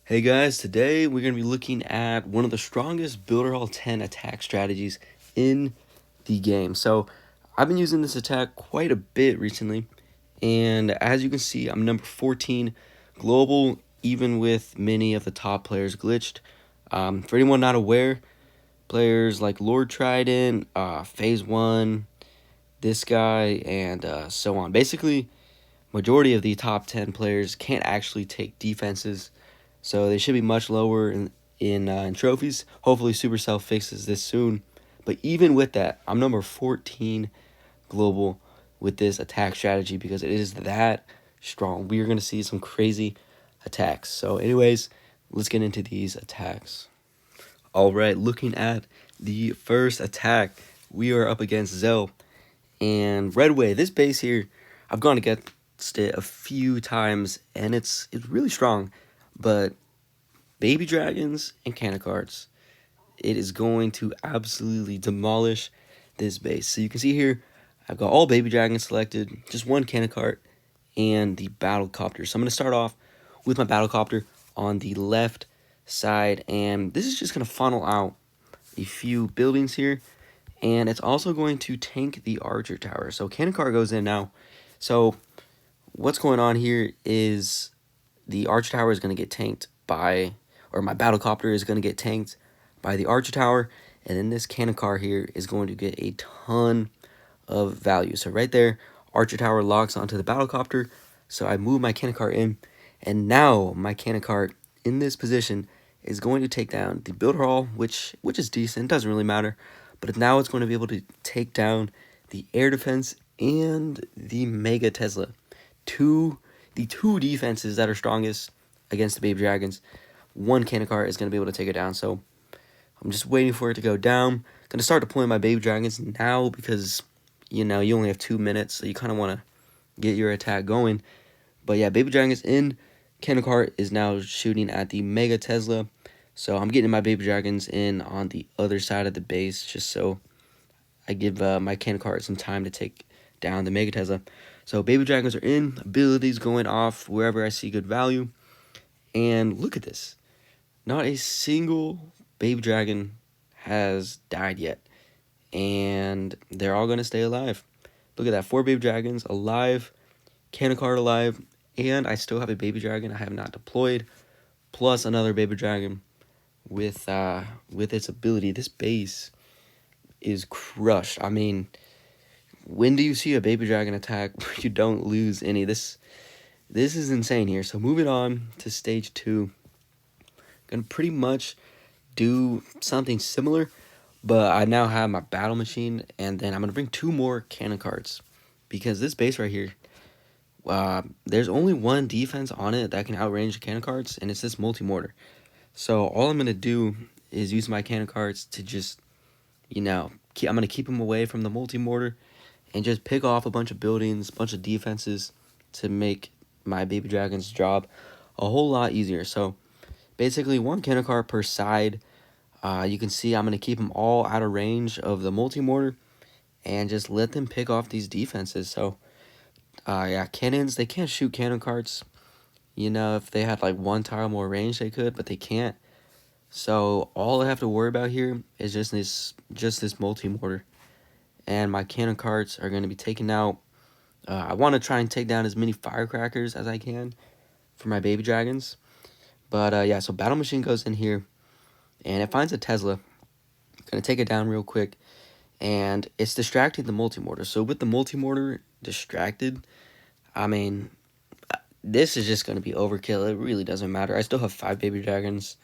Hey guys, today we're going to be looking at one of the strongest Builder Hall 10 attack strategies in the game. So I've been using this attack quite a bit recently, and as you can see, I'm number 14 global, even with many of the top players glitched. For anyone not aware, players like Lord Trident, Phase 1, this guy, and so on. Basically, majority of the top 10 players can't actually take defenses, so they should be much lower in trophies. Hopefully Supercell fixes this soon, but even with that, I'm number 14 global with this attack strategy because it is that strong. We are going to see some crazy attacks. So anyways, let's get into these attacks. All right, looking at the first attack, we are up against Zell and Redway. This base here, I've gone against it a few times, and it's really strong. But baby dragons and cannon cards, it is going to absolutely demolish this base. So you can see here, I've got all baby dragons selected, just one cannon cart, and the battle copter. So I'm going to start off with my battle copter on the left side, and this is just going to funnel out a few buildings here, and it's also going to tank the archer tower. So cannon cart goes in now. So what's going on here is the archer tower is going to get tanked by, or my battle copter is going to get tanked by the archer tower, and then this cannon car here is going to get a ton of value. So right there, archer tower locks onto the battle copter. So I move my cannon cart in, and now my cannon cart in this position is going to take down the builder hall, which is decent, doesn't really matter. But now it's going to be able to take down the air defense and the Mega Tesla. The two defenses that are strongest against the baby dragons. One cannon cart is going to be able to take it down. So I'm just waiting for it to go down. Going to start deploying my baby dragons now because, you only have 2 minutes. So you kind of want to get your attack going. But yeah, baby dragons in. Cannon cart is now shooting at the Mega Tesla. So I'm getting my baby dragons in on the other side of the base just so I give my cannon cart some time to take down the Mega Tesla. So baby dragons are in, abilities going off wherever I see good value. And look at this. Not a single baby dragon has died yet. And they're all going to stay alive. Look at that. 4 baby dragons alive, cannon cart alive, and I still have a baby dragon I have not deployed, plus another baby dragon with its ability. This base is crushed. I mean, when do you see a baby dragon attack where you don't lose any? This is insane here. So moving on to stage 2. Gonna pretty much do something similar, but I now have my battle machine, and then I'm gonna bring 2 more cannon carts because this base right here, there's only one defense on it that can outrange the cannon carts, and it's this multi-mortar. So all I'm gonna do is use my cannon carts to just, I'm gonna keep them away from the multi-mortar and just pick off a bunch of buildings, a bunch of defenses to make my baby dragon's job a whole lot easier. So basically 1 cannon cart per side. You can see I'm going to keep them all out of range of the multi-mortar and just let them pick off these defenses. So yeah, cannons, they can't shoot cannon carts. If they had like 1 tile more range, they could, but they can't. So all I have to worry about here is just this multi-mortar. And my cannon carts are going to be taken out. I want to try and take down as many firecrackers as I can for my baby dragons. But yeah, so battle machine goes in here, and it finds a Tesla. Gonna take it down real quick, and it's distracting the multi-mortar. So with the multi-mortar distracted, I mean, this is just gonna be overkill. It really doesn't matter. I still have 5 baby dragons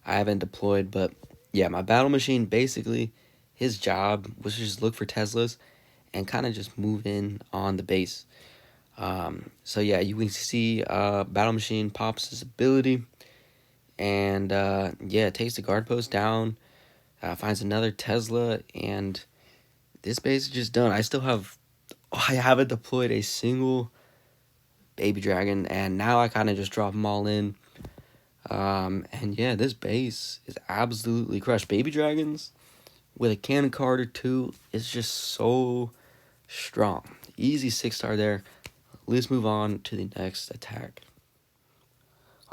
I haven't deployed, but yeah, my battle machine, basically, his job was to just look for Teslas and kind of just move in on the base. So yeah, you can see battle machine pops his ability, and yeah, it takes the guard post down, finds another Tesla, and this base is just done. I haven't deployed a single baby dragon, and now I kind of just drop them all in. And yeah, this base is absolutely crushed. Baby dragons with a cannon cart or 2 is just so strong. Easy 6-star there. Let's move on to the next attack.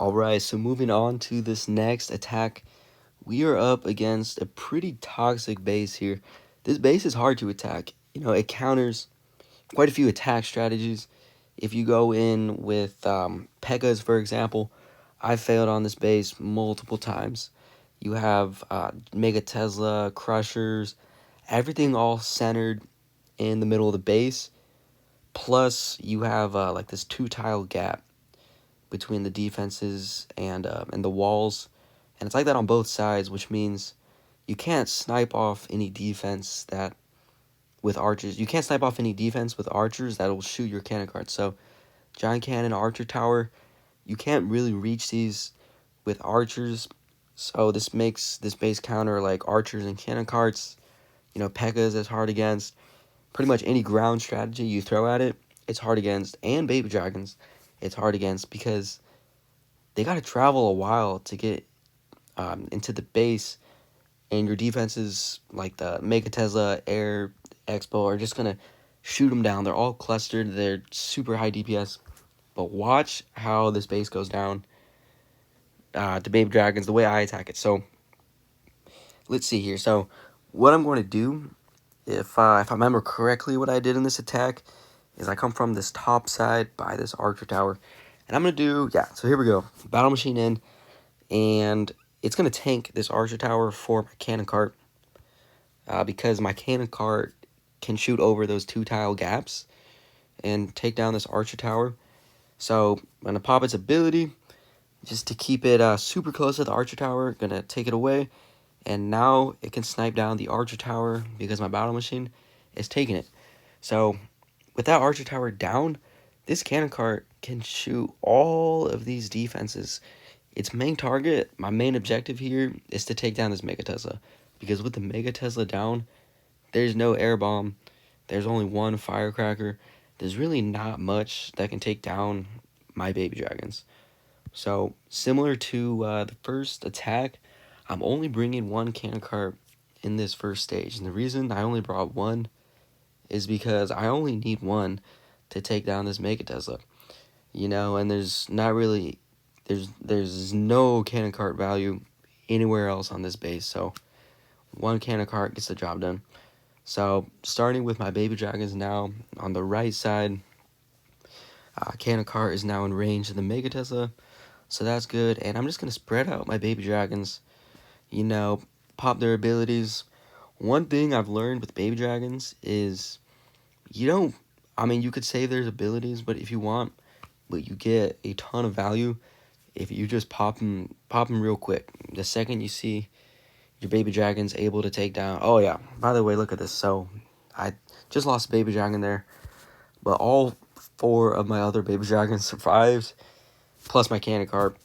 Alright, so moving on to this next attack, we are up against a pretty toxic base here. This base is hard to attack. It counters quite a few attack strategies. If you go in with P.E.K.K.A.s, for example, I failed on this base multiple times. You have Mega Tesla, Crushers, everything all centered in the middle of the base. Plus, you have like this 2-tile gap between the defenses and the walls, and it's like that on both sides, which means you can't snipe off any defense that with archers. You can't snipe off any defense with archers that will shoot your cannon cards. So, giant cannon, archer tower, you can't really reach these with archers. So this makes this base counter like archers and cannon carts. P.E.K.K.A.s is hard against. Pretty much any ground strategy you throw at it, it's hard against. And baby dragons, it's hard against because they got to travel a while to get into the base, and your defenses like the Mega Tesla, Air, Expo are just gonna shoot them down. They're all clustered. They're super high DPS. But watch how this base goes down to baby dragons, the way I attack it. So let's see here. So what I'm going to do, if I remember correctly, what I did in this attack is I come from this top side by this archer tower, and I'm going to do, so here we go. Battle machine in, and it's going to tank this archer tower for my cannon cart because my cannon cart can shoot over those 2-tile gaps and take down this archer tower. So I'm going to pop its ability just to keep it super close to the archer tower. Going to take it away, and now it can snipe down the archer tower because my battle machine is taking it. So with that archer tower down, this cannon cart can shoot all of these defenses. Its main target, my main objective here, is to take down this Mega Tesla. Because with the Mega Tesla down, there's no air bomb. There's only one firecracker. There's really not much that can take down my baby dragons. So, similar to the first attack, I'm only bringing one cannon cart in this first stage. And the reason I only brought one is because I only need one to take down this Mega Tesla. And there's not really... There's no cannon cart value anywhere else on this base, so one cannon cart gets the job done. So starting with my baby dragons now on the right side, cannon cart is now in range of the Mega Tesla, so that's good. And I'm just gonna spread out my baby dragons, pop their abilities. One thing I've learned with baby dragons is you could save their abilities, but if you want, but you get a ton of value if you just pop them real quick. The second you see your baby dragon's able to take down... Oh, yeah. By the way, look at this. So, I just lost a baby dragon there. But all 4 of my other baby dragons survived. Plus my cannon cart.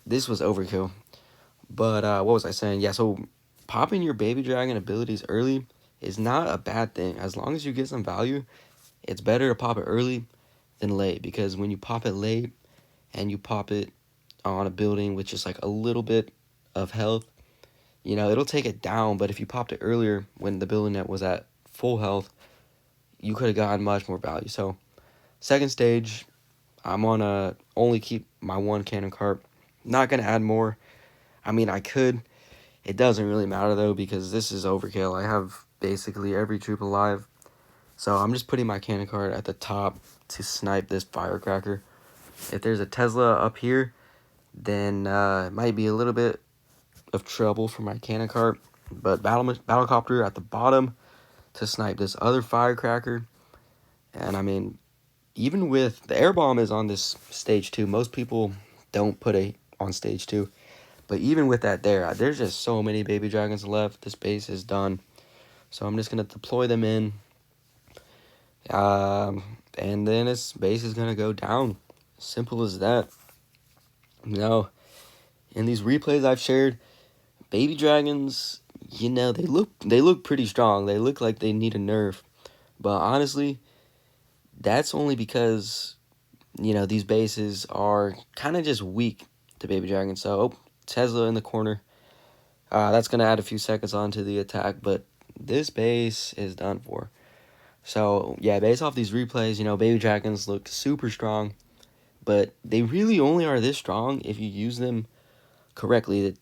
This was overkill. But, what was I saying? Yeah, so popping your baby dragon abilities early is not a bad thing. As long as you get some value, it's better to pop it early than late. Because when you pop it late, and you pop it on a building with just like a little bit of health, it'll take it down. But if you popped it earlier when the building net was at full health, you could have gotten much more value. So second stage, I'm gonna only keep my one cannon cart. Not gonna add more. I could. It doesn't really matter though, because this is overkill. I have basically every troop alive. So I'm just putting my cannon cart at the top to snipe this firecracker. If there's a Tesla up here, then it might be a little bit of trouble for my cannon cart. But battlecopter at the bottom to snipe this other firecracker. And even with the air bomb is on this stage 2. Most people don't put it on stage 2. But even with that there's just so many baby dragons left. This base is done. So I'm just going to deploy them in. And then this base is going to go down. Simple as that. In these replays I've shared, baby dragons, they look pretty strong. They look like they need a nerf. But honestly, that's only because, these bases are kind of just weak to baby dragons. So, Tesla in the corner. That's going to add a few seconds onto the attack, but this base is done for. So, yeah, based off these replays, baby dragons look super strong. but they really only are this strong if you use them correctly.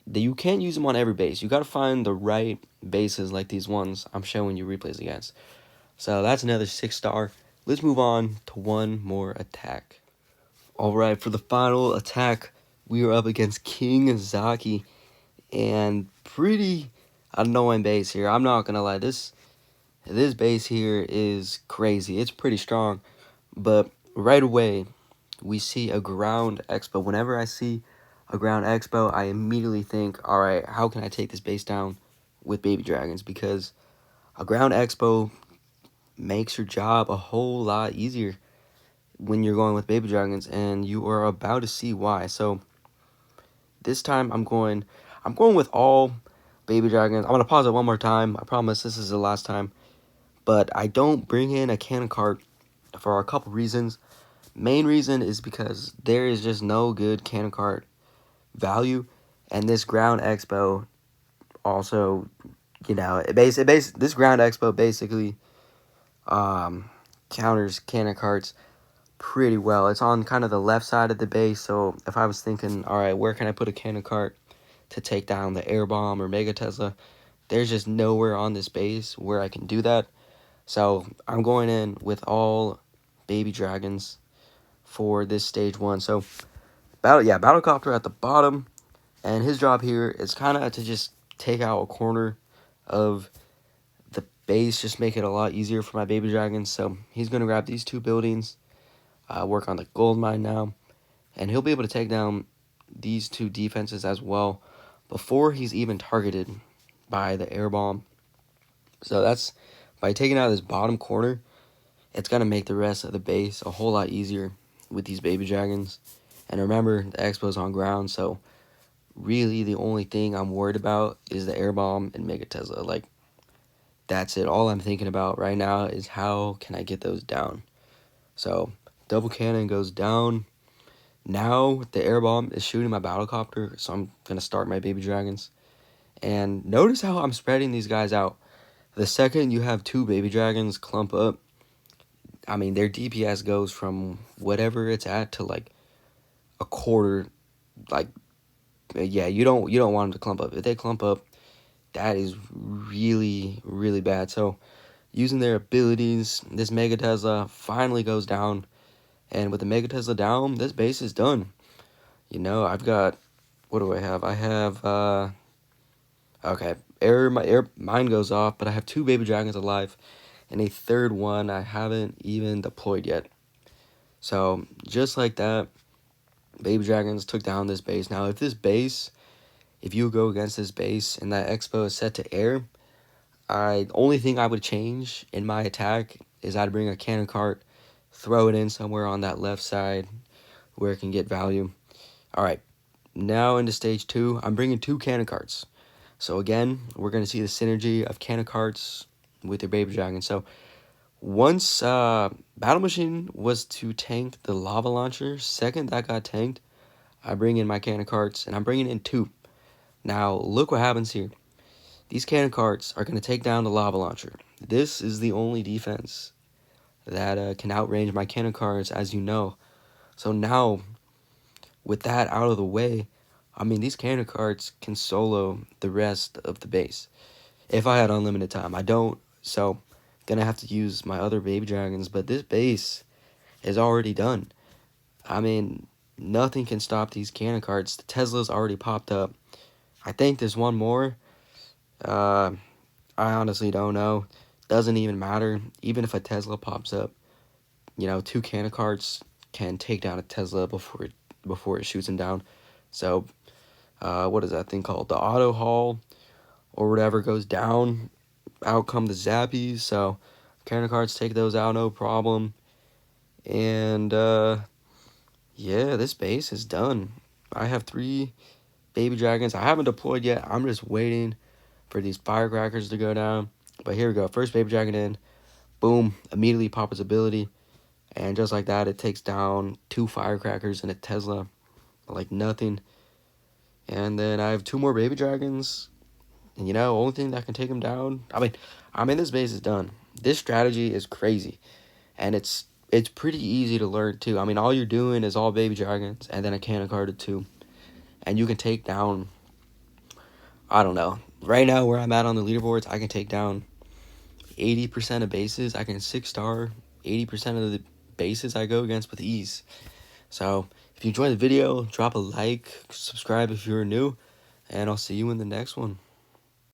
That you can't use them on every base. You got to find the right bases like these ones I'm showing you replays against. So that's another 6-star. Let's move on to one more attack. Alright, for the final attack, we are up against King Zaki. And pretty annoying base here. I'm not going to lie. This base here is crazy. It's pretty strong. But right away, we see a ground expo. Whenever I see a ground expo, I immediately think, alright, how can I take this base down with baby dragons? Because a ground expo makes your job a whole lot easier when you're going with baby dragons, and you are about to see why. So this time I'm going with all baby dragons. I'm going to pause it one more time. I promise this is the last time. But I don't bring in a cannon cart for a couple reasons. Main reason is because there is just no good cannon cart value, and this ground expo also, you know, this ground expo basically counters cannon carts pretty well. It's on kind of the left side of the base, so if I was thinking, all right, where can I put a cannon cart to take down the air bomb or Mega Tesla, there's just nowhere on this base where I can do that. So I'm going in with all baby dragons for this stage 1. So Battlecopter at the bottom, and his job here is kind of to just take out a corner of the base, just make it a lot easier for my baby dragons. So he's going to grab these 2 buildings, work on the gold mine now, and he'll be able to take down these 2 defenses as well before he's even targeted by the air bomb. So that's, by taking out this bottom corner, it's going to make the rest of the base a whole lot easier with these baby dragons. And remember, the expo's on ground, so really the only thing I'm worried about is the air bomb and Mega Tesla. Like, that's it. All I'm thinking about right now is how can I get those down. So double cannon goes down. Now the air bomb is shooting my battlecopter, so I'm going to start my baby dragons. And notice how I'm spreading these guys out. The second you have 2 baby dragons clump up, I mean, their DPS goes from whatever it's at to like a quarter. Like, yeah, you don't want them to clump up. If they clump up, that is really, really bad. So using their abilities, this Mega Tesla finally goes down. And with the Mega Tesla down, this base is done. You know, I've got, what do I have? I have, okay, mine goes off, but I have 2 baby dragons alive, and a third one I haven't even deployed yet. So, just like that, baby dragons took down this base. Now, if you go against this base and that expo is set to air, only thing I would change in my attack is I'd bring a cannon cart, throw it in somewhere on that left side where it can get value. Alright, now into stage 2, I'm bringing 2 cannon carts. So again, we're going to see the synergy of cannon carts with your baby dragon. So once Battle Machine was to tank the lava launcher, second that got tanked, I bring in my cannon carts, and I'm bringing in 2. Now, look what happens here. These cannon carts are going to take down the lava launcher. This is the only defense that can outrange my cannon carts, as you know. So now, with that out of the way, I mean, these cannon carts can solo the rest of the base. If I had unlimited time, I don't, so gonna have to use my other baby dragons, but this base is already done. I mean, nothing can stop these cannon carts. The Tesla's already popped up. I think there's one more. I honestly don't know. Doesn't even matter. Even if a Tesla pops up, you know, 2 cannon carts can take down a Tesla before it shoots him down. So, what is that thing called? The auto haul or whatever goes down. Out come the zappies. So, cannon carts take those out, no problem. And, yeah, this base is done. I have 3 baby dragons. I haven't deployed yet. I'm just waiting for these firecrackers to go down. But here we go. First baby dragon in. Boom. Immediately pop its ability. And just like that, it takes down 2 firecrackers and a Tesla. Like nothing. And then I have 2 more baby dragons. And, you know, only thing that can take them down. I mean, this base is done. This strategy is crazy. And it's it's pretty easy to learn too. I mean, all you're doing is all baby dragons and then a cannon card or two. And you can take down, I don't know. Right now, where I'm at on the leaderboards, I can take down 80% of bases. I can 6-star 80% of the bases I go against with ease. So, if you enjoyed the video, drop a like, subscribe if you're new, and I'll see you in the next one.